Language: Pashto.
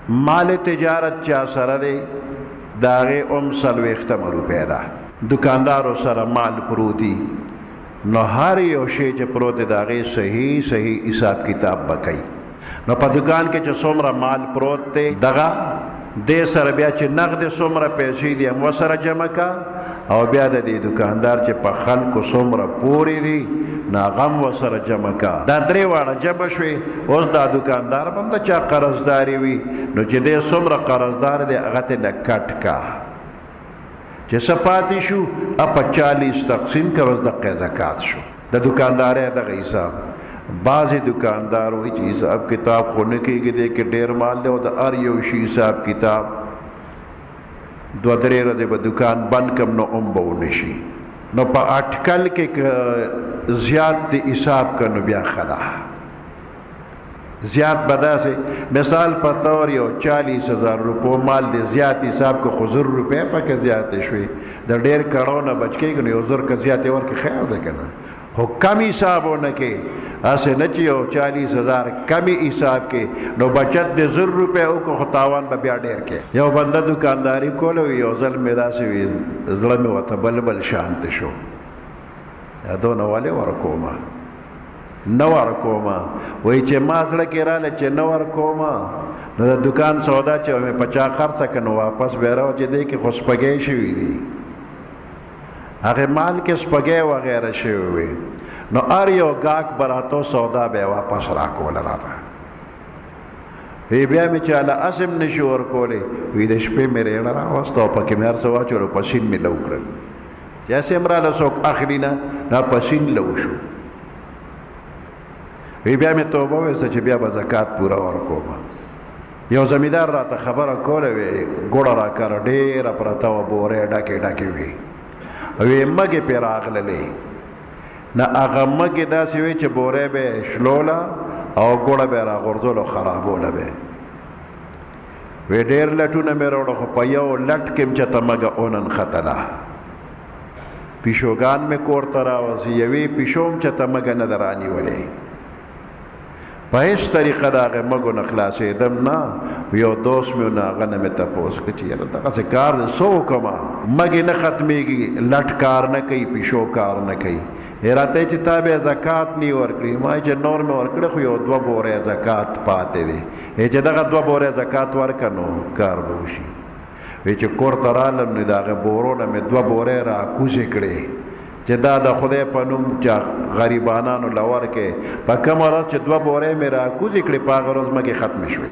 مال تجارت چا سره دی داغه څلوېښتمه روپۍ ده دکاندارو سره مال پروتي نو هر یو شی چې پروت دی داغه صحیح حساب کتاب به کوي نو په دکان کې چې څومره مال پروت دی دغه دې سره بیا چې نقد څومره پیسې دي هم ورسره جمع کا او بیا د دې دکاندار چې په خلکو څومره پورې دي نو هغه هم ورسره جمع کا دا درې واړه جمع شوې اوس دا دکاندار به هم د چا قرضداري وي نو چې دې څومره قرضدار دی هغه ته نه کټ کا چې څه پاتې شو په 40 تقسیم کا اوس دقیقه زکات شو د دکاندارۍ دغه حساب بعضې دکاندار وایي چې حساب کتاب خو نه کېږي دی کې ډېر مال دی او د هر یو شي حساب کتاب 2-3 ورځې به دکان بند کړم نو هم به ونه شي نو په اټکل کې زیات د حساب که نو بیا ښه ده زیات به داسې مثال په طور یو 40,000 روپو مال دی زیات حساب که خو 1,000 روپۍ پکې زیاتې شوې د ډېر کړو نه بچ کېږي نو یو 1,000 که زیاتې ورکړي خیر ده که نه خو کم حساب ونه کې اسې نه چې یو 40,000 کمی حساب کې نو بچت د 1,000 روپۍ وکړو خو تاوان به بیا ډېر کې یو بنده دکانداري کوله وي یو ځل مې داسې وي زړه مې ورته بل شانت شو دونه ولې ورکومه نه ورکومه وایي چې ما زړه کې راله چې نه ورکومه نو د دکان سودا چې مې په چا خرڅه که نو واپس به یې راوچې دی کې خو سپګۍ شوي دي هغې مال کې سپګۍ وغیره شوي وي نو هر یو گاهک براتو سودا به واپس راکوله راته وی بیا مې چاله اسم نشي ورکولی وی د شپې مې ریړه راوسته او پکې مې هر څه واچولو پسین مې لو کړل چې هسې هم راله څوک اخلي نه دا پسین لو شو وی بیا مې توبه ویسته چې بیا به زکات پوره ورکومه یو زمیندار راته خبره کوله وی ګوړه راکاره ډېره پرته وه بورې ډکې وي وی مګې پې راغللې نه هغه مګې داسې وی چې بورې به یې شلوله او ګوړه به یې راغورځوله خرابوله به وی ډېر لټونه مې راوړه خو په یو لټ کې م چې ته مګه وننښتله پیشوګان مې کور ته راوځي یوې پیشو م چې ته مګه نه ده رانیولې په هیڅ طریقه د هغې مګو نه خلاصېدم نه یو دوست مې و نه هغه نه مې تپوس کړه چې یاره دغسې کار دی څه وکړمه مګې نه ختمېږي لټ کار نه کوي پیشو کار نه کوي راته چې تا بیا زکات نی ورکړي ما چې نور مې ورکړه خو یو 2 بورې زکات پاتې دی چې دغه 2 بورې زکات ورکړه نو کار به وشي وی چې کور ته رالم نو د هغې بورو نه مې 2 بورې راکوزې کړې چې دا د خدای په نوم چې غریبانانو له ورکې په کومه ورځ چې 2 بورې مې راکوزې کړې په هغه ورځ مګې ختمې شوې